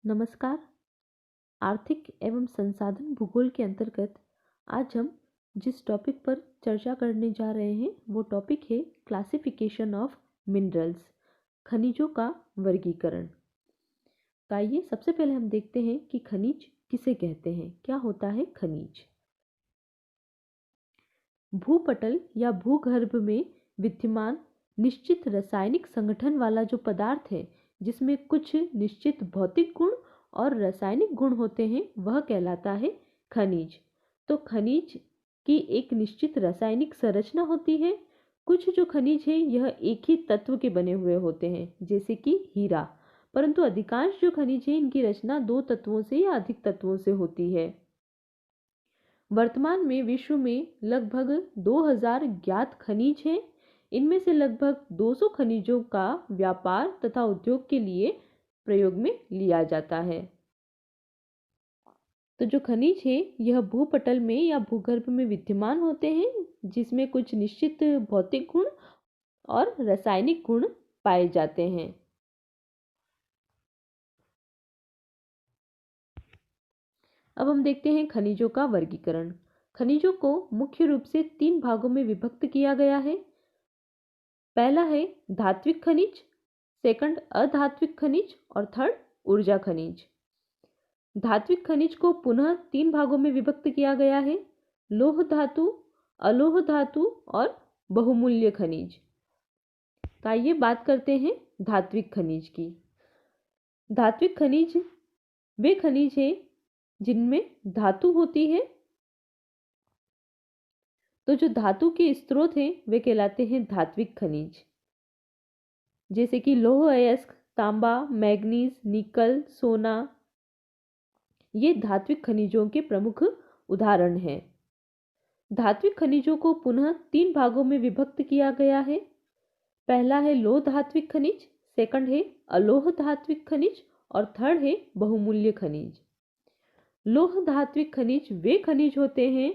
नमस्कार। आर्थिक एवं संसाधन भूगोल के अंतर्गत आज हम जिस टॉपिक पर चर्चा करने जा रहे हैं वो टॉपिक है क्लासिफिकेशन ऑफ मिनरल्स, खनिजों का वर्गीकरण। तो आइए सबसे पहले हम देखते हैं कि खनिज किसे कहते हैं। क्या होता है खनिज? भूपटल या भूगर्भ में विद्यमान निश्चित रासायनिक संगठन वाला जो पदार्थ है, जिसमें कुछ निश्चित भौतिक गुण और रासायनिक गुण होते हैं, वह कहलाता है खनिज। तो खनिज की एक निश्चित रासायनिक संरचना होती है। कुछ जो खनिज है यह एक ही तत्व के बने हुए होते हैं, जैसे कि हीरा, परंतु अधिकांश जो खनिज है इनकी रचना दो तत्वों से या अधिक तत्वों से होती है। वर्तमान में विश्व में लगभग 2000 ज्ञात खनिज हैं। इनमें से लगभग 200 खनिजों का व्यापार तथा उद्योग के लिए प्रयोग में लिया जाता है। तो जो खनिज है यह भूपटल में या भूगर्भ में विद्यमान होते हैं, जिसमें कुछ निश्चित भौतिक गुण और रासायनिक गुण पाए जाते हैं। अब हम देखते हैं खनिजों का वर्गीकरण। खनिजों को मुख्य रूप से 3 भागों में विभक्त किया गया है। पहला है धात्विक खनिज, सेकंड अधात्विक खनिज और थर्ड ऊर्जा खनिज। धात्विक खनिज को पुनः 3 भागों में विभक्त किया गया है: लौह धातु, अलोह धातु और बहुमूल्य खनिज। तो आइए बात करते हैं धात्विक खनिज की। धात्विक खनिज वे खनिज है जिनमें धातु होती है। तो जो धातु के स्रोत हैं वे कहलाते हैं धात्विक खनिज, जैसे कि लौह अयस्क, तांबा, मैग्नीज, निकल, सोना। ये धात्विक खनिजों के प्रमुख उदाहरण हैं। धात्विक खनिजों को पुनः 3 भागों में विभक्त किया गया है। पहला है लौह धात्विक खनिज, सेकंड है अलोह धात्विक खनिज और थर्ड है बहुमूल्य खनिज। लौह धात्विक खनिज वे खनिज होते हैं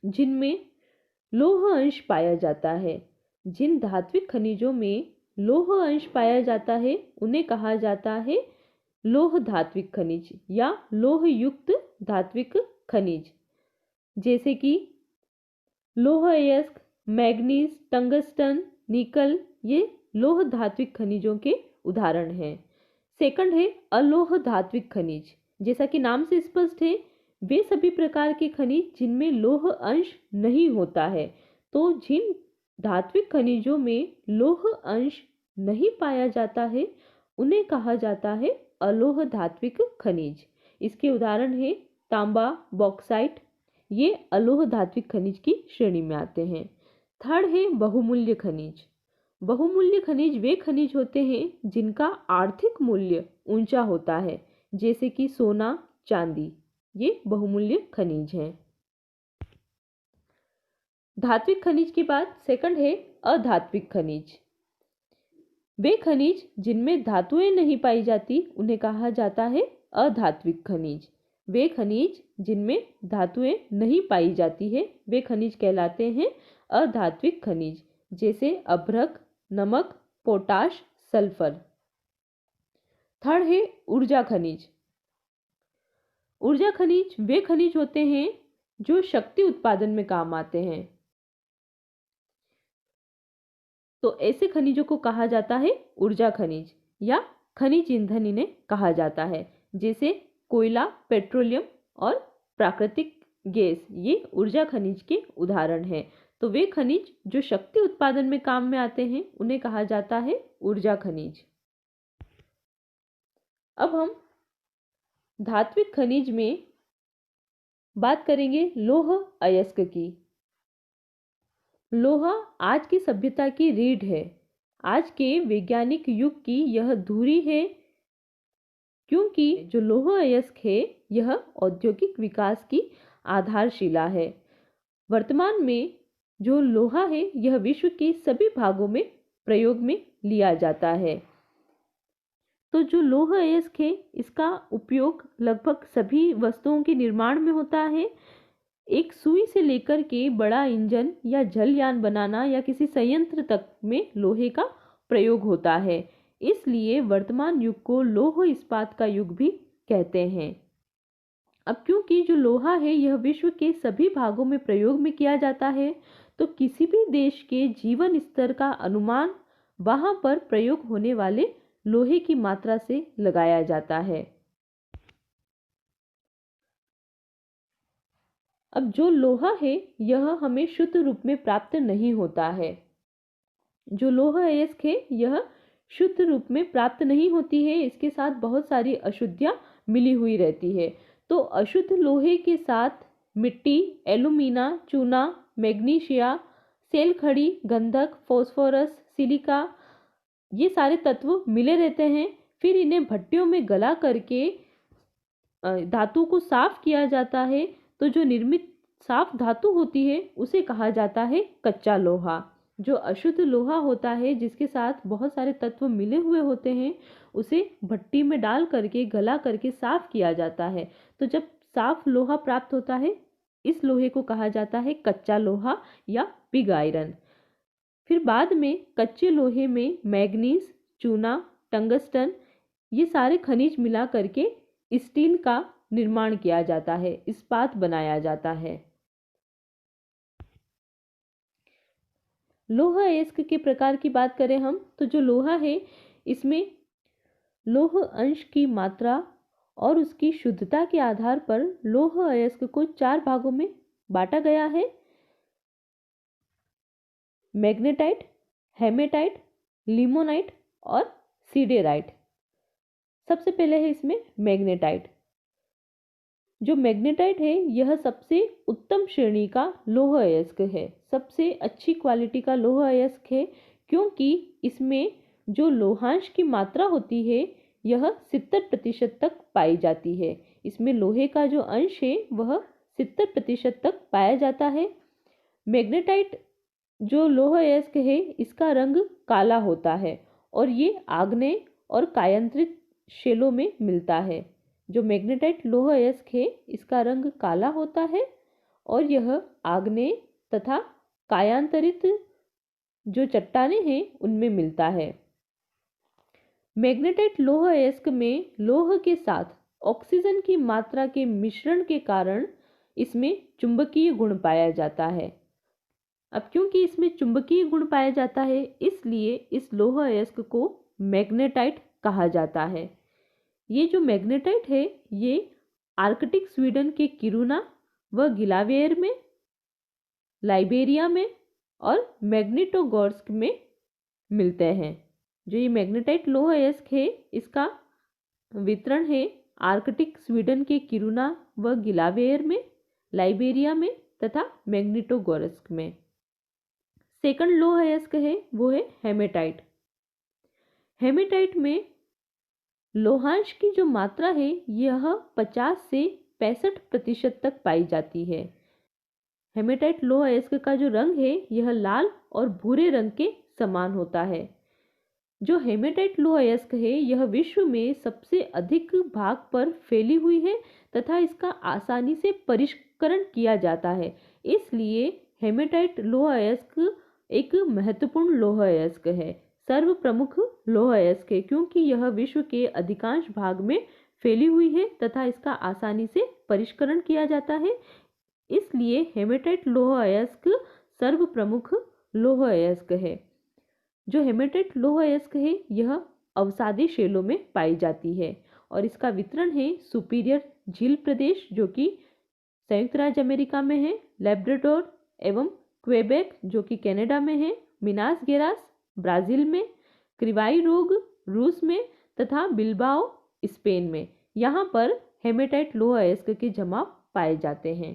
जिनमें लौह अंश पाया जाता है। जिन धात्विक खनिजों में लौह अंश पाया जाता है उन्हें कहा जाता है लौह धात्विक खनिज या लौह युक्त धात्विक खनिज, जैसे कि लौह अयस्क, मैग्नीज, टंगस्टन, निकल। ये लौह धात्विक खनिजों के उदाहरण हैं। सेकंड है अलोह धात्विक खनिज। जैसा कि नाम से स्पष्ट है, वे सभी प्रकार के खनिज जिनमें लौह अंश नहीं होता है। तो जिन धात्विक खनिजों में लौह अंश नहीं पाया जाता है उन्हें कहा जाता है अलोह धात्विक खनिज। इसके उदाहरण है तांबा, बॉक्साइट। ये अलोह धात्विक खनिज की श्रेणी में आते हैं। थर्ड है बहुमूल्य खनिज। बहुमूल्य खनिज वे खनिज होते हैं जिनका आर्थिक मूल्य ऊंचा होता है, जैसे कि सोना, चांदी। ये बहुमूल्य खनिज हैं। धात्विक खनिज के बाद सेकंड है अधात्विक खनिज। वे खनिज जिनमें धातुएं नहीं पाई जाती उन्हें कहा जाता है अधात्विक खनिज। वे खनिज जिनमें धातुएं नहीं पाई जाती है वे खनिज कहलाते हैं अधात्विक खनिज, जैसे अभ्रक, नमक, पोटाश, सल्फर। थर्ड है ऊर्जा खनिज। ऊर्जा खनिज वे खनिज होते हैं जो शक्ति उत्पादन में काम आते हैं। तो ऐसे खनिजों को कहा जाता है ऊर्जा खनिज या खनिज ईंधन इन्हें कहा जाता है, जैसे कोयला, पेट्रोलियम और प्राकृतिक गैस। ये ऊर्जा खनिज के उदाहरण हैं। तो वे खनिज जो शक्ति उत्पादन में काम में आते हैं उन्हें कहा जाता है ऊर्जा खनिज। अब हम धात्विक खनिज में बात करेंगे लौह अयस्क की। लोहा आज की सभ्यता की रीढ़ है। आज के वैज्ञानिक युग की यह धुरी है, क्योंकि जो लौह अयस्क है यह औद्योगिक विकास की आधारशिला है। वर्तमान में जो लोहा है यह विश्व के सभी भागों में प्रयोग में लिया जाता है। तो जो लौह अयस्क है इसका उपयोग लगभग सभी वस्तुओं के निर्माण में होता है। एक सुई से लेकर के बड़ा इंजन या जलयान बनाना या किसी संयंत्र तक में लोहे का प्रयोग होता है। इसलिए वर्तमान युग को लौह इस्पात का युग भी कहते हैं। अब क्योंकि जो लोहा है यह विश्व के सभी भागों में प्रयोग में किया जाता है, तो किसी भी देश के जीवन स्तर का अनुमान वहां पर प्रयोग होने वाले लोहे की मात्रा से लगाया जाता है। अब जो लोहा है यह हमें शुद्ध रूप में प्राप्त नहीं होता है। जो लोहा अयस्क है यह शुद्ध रूप में प्राप्त नहीं होती है, इसके साथ बहुत सारी अशुद्धियां मिली हुई रहती है। तो अशुद्ध लोहे के साथ मिट्टी, एल्यूमिना, चूना, मैग्नीशिया, सेल खड़ी, गंधक, फास्फोरस, सिलिका, ये सारे तत्व मिले रहते हैं। फिर इन्हें भट्टियों में गला करके धातु को साफ किया जाता है। तो जो निर्मित साफ धातु होती है उसे कहा जाता है कच्चा लोहा। जो अशुद्ध लोहा होता है जिसके साथ बहुत सारे तत्व मिले हुए होते हैं, उसे भट्टी में डाल करके गला करके साफ किया जाता है। तो जब साफ लोहा प्राप्त होता है, इस लोहे को कहा जाता है कच्चा लोहा या पिग आयरन। फिर बाद में कच्चे लोहे में मैग्नीज, चूना, टंगस्टन, ये सारे खनिज मिला करके स्टील का निर्माण किया जाता है, इस्पात बनाया जाता है। लोहा अयस्क के प्रकार की बात करें हम, तो जो लोहा है इसमें लौह अंश की मात्रा और उसकी शुद्धता के आधार पर लौह अयस्क को 4 भागों में बांटा गया है। मैग्नेटाइट, हेमेटाइट, लिमोनाइट और सीडेराइट। सबसे पहले है इसमें मैग्नेटाइट। जो मैग्नेटाइट है यह सबसे उत्तम श्रेणी का लौह अयस्क है, सबसे अच्छी क्वालिटी का लौह अयस्क है, क्योंकि इसमें जो लोहांश की मात्रा होती है यह 70% तक पाई जाती है। इसमें लोहे का जो अंश है वह 70% तक पाया जाता है। मैग्नेटाइट जो लौह अयस्क है इसका रंग काला होता है और ये आग्नेय और कायांतरित शैलों में मिलता है। जो मैग्नेटाइट लौह अयस्क है इसका रंग काला होता है और यह आग्नेय तथा कायांतरित जो चट्टानें हैं उनमें मिलता है। मैग्नेटाइट लौह अयस्क में लौह के साथ ऑक्सीजन की मात्रा के मिश्रण के कारण इसमें चुंबकीय गुण पाया जाता है। अब क्योंकि इसमें चुंबकीय गुण पाया जाता है, इसलिए इस लौह अयस्क को मैग्नेटाइट कहा जाता है। ये जो मैग्नेटाइट है ये आर्कटिक स्वीडन के किरुना व गिलावेयर में, लाइबेरिया में और मैग्नेटोगोर्स्क में मिलते हैं। जो ये मैग्नेटाइट लौह अयस्क है इसका वितरण है आर्कटिक स्वीडन के किरुना व गिलावेयर में, लाइबेरिया में तथा मैग्नेटोगोर्स्क में। सेकंड लौह अयस्क है वो है हेमेटाइट। हेमेटाइट में लोहांश की जो मात्रा है यह 50 से 65% तक पाई जाती है। हेमेटाइट लौह अयस्क का जो रंग है यह लाल और भूरे रंग के समान होता है। जो हेमेटाइट लौह अयस्क है यह विश्व में सबसे अधिक भाग पर फैली हुई है तथा इसका आसानी से परिष्करण किया जाता है। इसलिए हेमेटाइट लौह अयस्क एक महत्वपूर्ण लौह अयस्क है, सर्व प्रमुख लौह अयस्क है, क्योंकि यह विश्व के अधिकांश भाग में फैली हुई है तथा इसका आसानी से परिष्करण किया जाता है। इसलिए हेमेटाइट लौह अयस्क सर्व प्रमुख लौह अयस्क है। जो हेमेटाइट लौह अयस्क है यह अवसादी शैलों में पाई जाती है और इसका वितरण है सुपीरियर झील प्रदेश जो कि संयुक्त राज्य अमेरिका में है, लैब्राडोर एवं क्वेबेक जो कि कनाडा में है, मिनास गेरास ब्राजील में, क्रिवाई रोग रूस में तथा बिल्बाओ स्पेन में। यहाँ पर हेमेटाइट लौह अयस्क के जमाव पाए जाते हैं।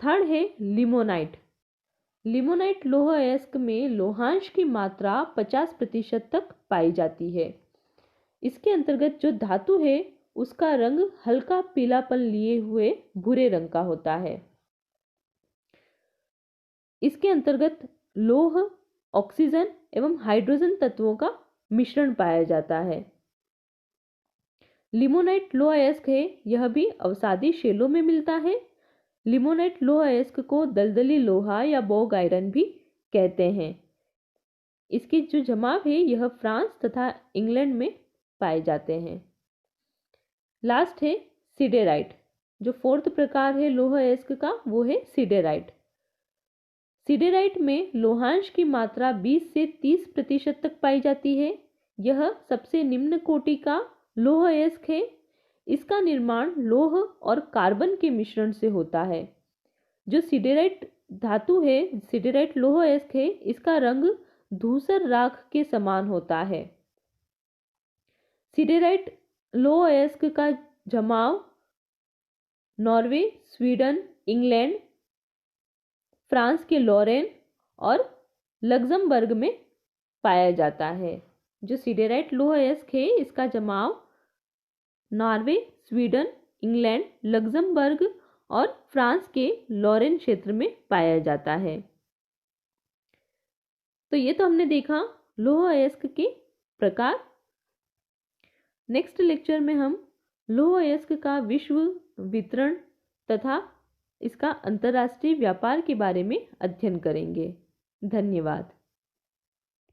थर्ड है लिमोनाइट। लिमोनाइट लौह अयस्क में लोहांश की मात्रा 50% तक पाई जाती है। इसके अंतर्गत जो धातु है उसका रंग हल्का पीलापन लिए हुए भूरे रंग का होता है। इसके अंतर्गत लौह, ऑक्सीजन एवं हाइड्रोजन तत्वों का मिश्रण पाया जाता है। लिमोनाइट लौह अयस्क है यह भी अवसादी शैलों में मिलता है। लिमोनाइट लौह अयस्क को दलदली लोहा या बॉग आयरन भी कहते हैं। इसके जो जमाव है यह फ्रांस तथा इंग्लैंड में पाए जाते हैं। लास्ट है सिडेराइट। जो फोर्थ प्रकार है लौह अयस्क का वो है सिडेराइट। सिडेराइट में लोहांश की मात्रा 20 से 30% तक पाई जाती है। यह सबसे निम्न कोटि का लौह अयस्क है। इसका निर्माण लौह और कार्बन के मिश्रण से होता है। जो सिडेराइट धातु है, सिडेराइट लौह अयस्क है, इसका रंग धूसर राख के समान होता है। सिडेराइट लौह अयस्क का जमाव नॉर्वे, स्वीडन, इंग्लैंड, फ्रांस के लॉरेन और लग्जमबर्ग में पाया जाता है। जो सिडेराइट लौह अयस्क है इसका जमाव नॉर्वे, स्वीडन, इंग्लैंड, लग्जमबर्ग और फ्रांस के लॉरेन क्षेत्र में पाया जाता है। तो ये तो हमने देखा लौह अयस्क के प्रकार। नेक्स्ट लेक्चर में हम लौह अयस्क का विश्व वितरण तथा इसका अंतर्राष्ट्रीय व्यापार के बारे में अध्ययन करेंगे। धन्यवाद।